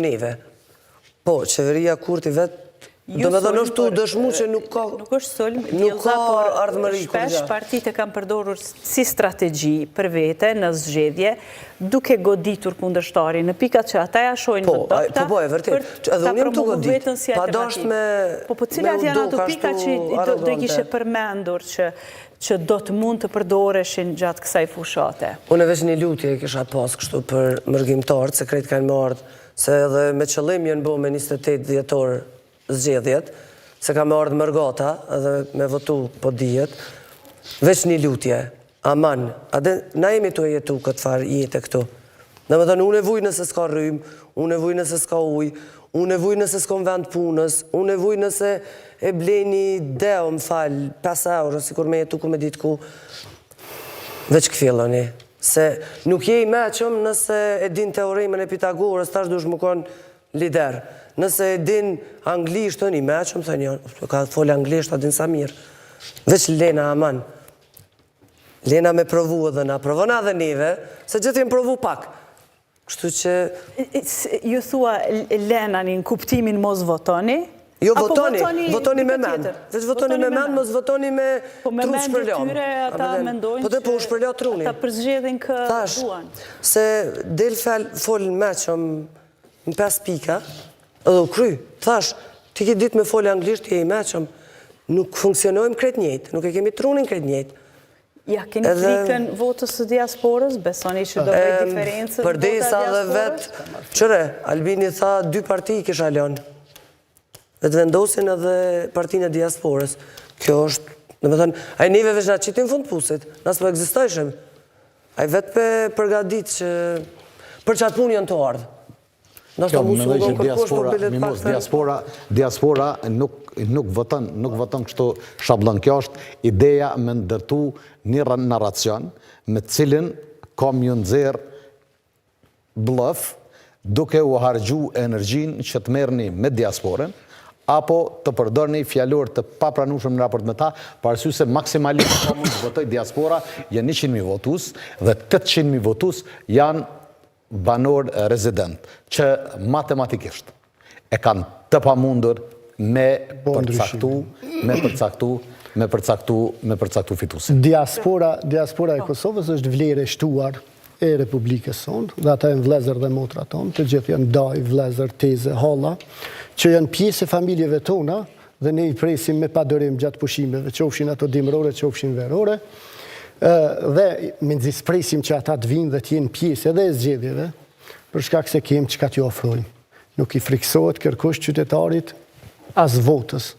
neve. Po, qeveria Kurti vetë, do me dhënë është tu dëshmu që nuk ka ardhëmëri kërgja. Shpesh partitë e kam përdorur si strategji për vete në zgjedhje, duke goditur kundërshtarin në pikat që ata ja shojnë më dopta, për ta promovu vetën si alternativë. Po cilat janë ato pika që do kishe përmendur që do të mund të përdoreshin gjatë kësaj fushate? Unë veç një lutje kisha pas kështu për mërgjimtarët, se krejt kanë më ardhë, se edhe me qëllim janë bo me 28 dhjetor zgjedhjet, se ka me ardhë mërgata edhe me votu po dijet, veç një lutje, aman, na jemi tu e jetu këtë farë jetë e këtu. Në më thënë, unë e vuj nëse s'ka rrymë, unë e vuj nëse s'ka uj, unë e vuj nëse s'kom vend punës, unë e vuj nëse e bleni deo më falë, 5 euro, si kur me jetu ku me ditë ku, veç këfilloni. Se nuk je i meqëm nëse e din teorimën e Pitagorës, tash dush më konë lider. Nëse e din anglisht, i meqëm, thë një, ka folë anglisht, a din sa mirë. Veç Lena aman. Lena me provu edhe na, provona dhe neve, se gjithë jem provu pak. Kështu që... Ju thua Lena një në kuptimin mos votoni? Jo, votoni me men. Veç votoni me men, mos votoni me tru shpërlon. Po dhe po u shpërlon truni. Ata përzgjedhin kë duan. Se del folën me që më 5 pika, edhe u kry. Thash, ti ki dit me folë anglisht, ti e i me që nuk funksionojmë krejt njëjtë, nuk e kemi trunin krejt njëjtë. Ja, keni frikën votës së diasporës? Besoni që do bëjt diferencë vota diasporës? Dhe vetë, qëre, Albini tha 2 parti i kisha lënë. Dhe të vendosin edhe partinë e diasporës. Kjo është, dhe me thënë, a i neve veç nga qitin fund pusit, nësë për egzistojshem. A i vetë për përgadit që për qatë punë janë të ardhë. Kjo më dhe që diaspora nuk vëtën kështu shablon. Kjo është ideja me ndërtu një narracion me cilin kom ju nëzirë blëf duke u hargju energjin që të merrni me diasporën apo të përdorni fjallor të papranueshëm në raport me ta, parsy se maksimalisht ka mund të votoj diaspora janë 100.000 votus dhe 800.000 votus janë banor rezident, që matematikisht e kanë të pamundur me përcaktu fitusin. Diaspora e Kosovës është vlerë e shtuar e Republikës sonë, dhe ata janë vlezër dhe motra tonë, të gjithë janë daj, vlezër, teze, halla, që janë pjesë e familjeve tona, dhe ne i presim me padërim gjatë pushimeve, qofshin ato dimrore, qofshin verore, dhe me nëzis presim që ata të vinë dhe t'jenë pjesë edhe e zgjedhjeve, për shkak se kemë që ka t'ju ofrojmë. Nuk i friksohet kërkush qytetarit as votës.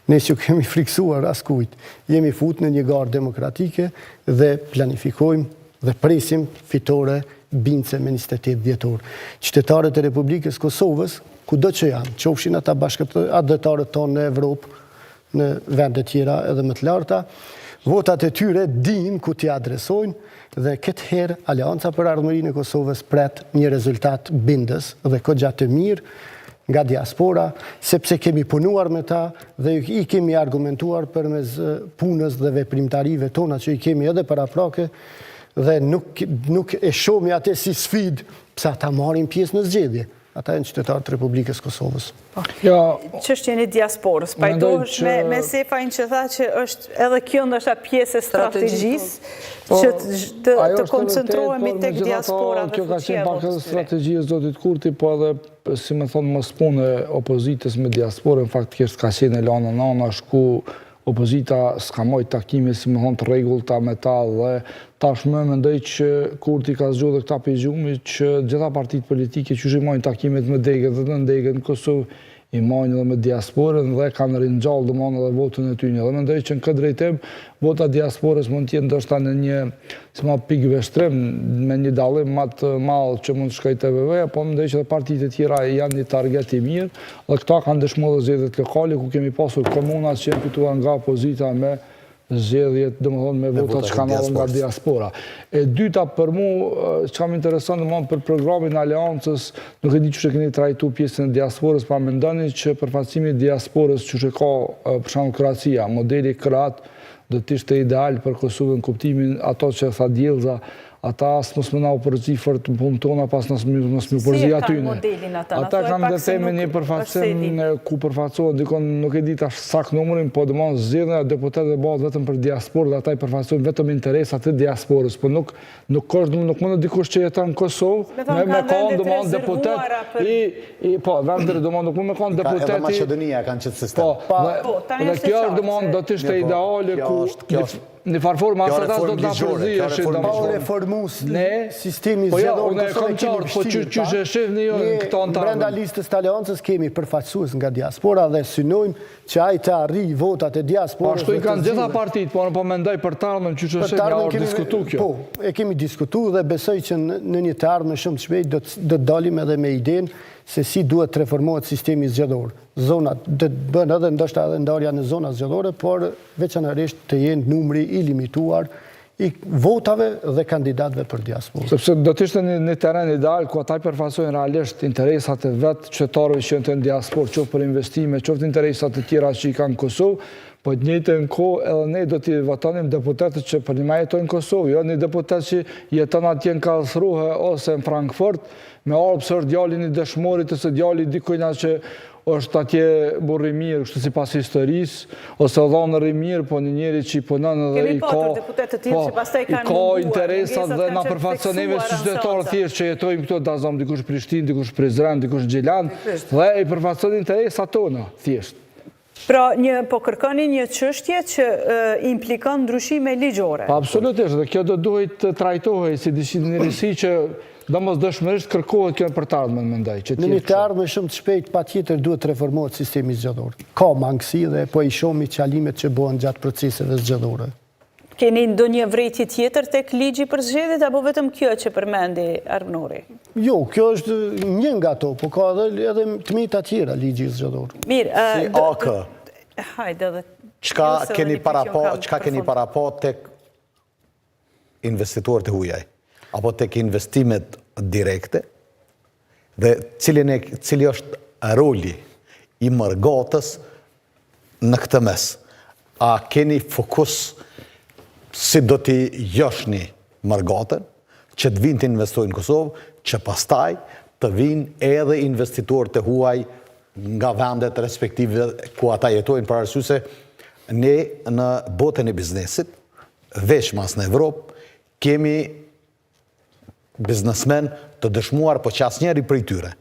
Ne që kemi friksuar as kujt. Jemi fut në një garë demokratike dhe planifikojmë dhe presim fitore bince me 28 dhjetor. Qytetarët e Republikës Kosovës, ku do që janë, qofshin ata bashkëtarët tonë në Evropë, në vendet tjera edhe më të larta, votat e tyre din ku t'i adresojnë dhe këtë herë Aleanca për Ardhmërinë e Kosovës pret një rezultat bindës dhe kogja të mirë nga diaspora, sepse kemi punuar me ta dhe i kemi argumentuar përmes punës dhe veprimtarive tona që i kemi edhe para prake dhe nuk e shohmi atë si sfid pse ata marrin pjesë në zgjedhje. Ata janë qytetarët të Republikës Kosovës. Çështjen e diasporës, pajtohesh me Sefajin që tha që është edhe kjo ndoshta pjesë e strategjisë që të koncentrohemi tek diaspora. Kjo ka qenë pak edhe strategjia e zotit Kurti, po edhe, si më thonë, mos punë e opozitës me diasporën, faktikisht ka qenë e lana nana, shku opozita s'ka mojt takime, si më thonë, të regullta me ta dhe tashmë mendoj që Kurti ka zgjodhur këta përzgjumi që gjitha partitë politike që shimojnë takimet me degët dhe në degët në Kosovë i majnë edhe me diasporën dhe kanë rinjallë dëmonë edhe votën e tyne. Dhe mendoj që në këtë drejtim, vota diasporës mund t'jenë ndoshta në një si ma pikë veshtrim, me një dallim më të madh që mund të shkojë TVV, po mendoj që edhe partitë e tjera janë një target i mirë dhe këta kanë dëshmuar edhe zgjedhjet lokale ku kemi pasur komunat që janë fituar nga opozita me zgjedhjet, domethënë me votat që kanë ardhur nga diaspora. E dyta për mua, që kam intereson domethënë për programin e Aleancës, nuk e di çu e keni trajtuar pjesën e diasporës, pa mendoni që përfaqësimi i diasporës çu ka për shembull Kroacia, modeli Kroat do të ishte ideal për Kosovën, kuptimin ato që tha Djellza, ata s'mos më na u përzi fort në punë tona, pas nësë më përzi atyne. Ata kam dhe theme një përfaqësim ku përfaqësohet, dikon nuk e di tash sak numërin, po dëmonë zgjedhja e deputetëve bëhet vetëm për diasporë dhe ata i përfaqësojnë vetëm interesat e diasporës, po nuk mund dikush që jeton në Kosovë, me kanë dëmonë deputet, po, vendër dëmonë nuk mund me kanë deputeti. Edhe Macedonia kanë qëtë sistem. Dhe kjo është dëmonë do të ishte ideale ku në farforma asatas do të nga përzi Pa reformus sistemi zgjedhor unë e kom qartë, po që e shifni jo në këto antarë. Brenda listës të aleancës kemi përfaqësues nga diaspora dhe synojmë që ai të arri votat e diasporës. Ashtu i kanë gjitha partitë, po në po mendoj për të ardhmen që shifni nga orë diskutu kjo. Po, e kemi diskutu dhe besoj që në një të ardhme shumë të shpejt do të dalim edhe me idenë se si duhet të reformohet sistemi zgjedhor. Zonat dhe të bënë edhe ndoshta edhe ndarja në zonat zgjedhore, por veçanërisht të jenë numri i limituar i votave dhe kandidatëve për diasporë. Sepse do të ishte një teren ideal ku ata përfaqësojnë realisht interesat e vetë qytetarëve që janë në diasporë, qoftë për investime, qoftë interesat e tjera që i kanë në Kosovë, po të njëjtën kohë edhe ne do t'i votonim deputetët që për një ma jetojnë në Kosovë, jo një deputet që jeton atje në Karlsruhe ose në Frankfurt, me arë pësër djali një dëshmorit ose djali dikujna që është atje burri mirë, kështu si pas historisë, ose dhonë rri mirë, po një njeri që i punën edhe i ka interesat dhe nga përfaqësoneve që qytetarë thjesht që jetojnë këto, da zonë dikush Prishtinë, dikush Prizren, dikush Gjilan, dhe i përfaqëson interesat tona, thjesht. Pra, po kërkoni një çështje që implikon ndryshime ligjore. Absolutisht, dhe kjo do duhet të trajtohej si një risi që do mos dëshmërisht kërkohet kjo për të ardhmen, mendoj. Në një të ardhme shumë të shpejt, pa tjetër duhet reformohet sistemi zgjedhor. Ka mangësi dhe po i shohim qalimet që bëhen gjatë proceseve zgjedhore. Keni ndonjë vrejtje tjetër tek ligji për zgjedhjet apo vetëm kjo që përmendi Arvnori? Jo, kjo është një nga ato, po ka edhe të meta tjera ligji zgjedhor. Mirë, si AK. Hajde edhe. Çka keni parapo tek investitorët e huaj? Apo tek investimet direkte, dhe cili është roli i mërgatës në këtë mes. A keni fokus si do t'i joshni mërgatën, që të vinë të investojnë në Kosovë, që pastaj të vinë edhe investitorët e huaj nga vendet respektive ku ata jetojnë, për arsye se ne në botën e biznesit, veç mas në Evropë, kemi biznesmen të dëshmuar, po që asnjëri prej tyre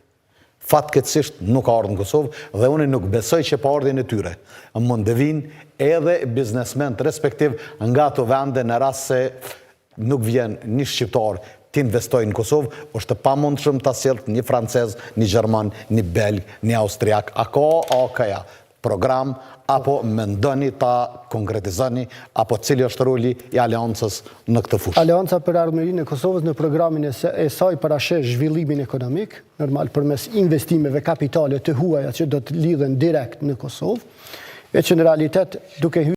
fatkeqësisht nuk ardhën në Kosovë dhe unë nuk besoj që pa ardhin e tyre mund të vinë edhe biznesmen të respektiv nga ato vende në rast se nuk vjen një shqiptar të investojnë në Kosovë, është pamundshëm ta sjellë një francez, një gjerman, një belg, një austriak, a program, apo mendoni ta konkretizoni, apo cili është roli i aleancës në këtë fushë? Aleanca për ardhmërinë e Kosovës në programin e saj parashesh zhvillimin ekonomik, normal përmes investimeve kapitale të huaja që do të lidhen direkt në Kosovë, e që në realitet duke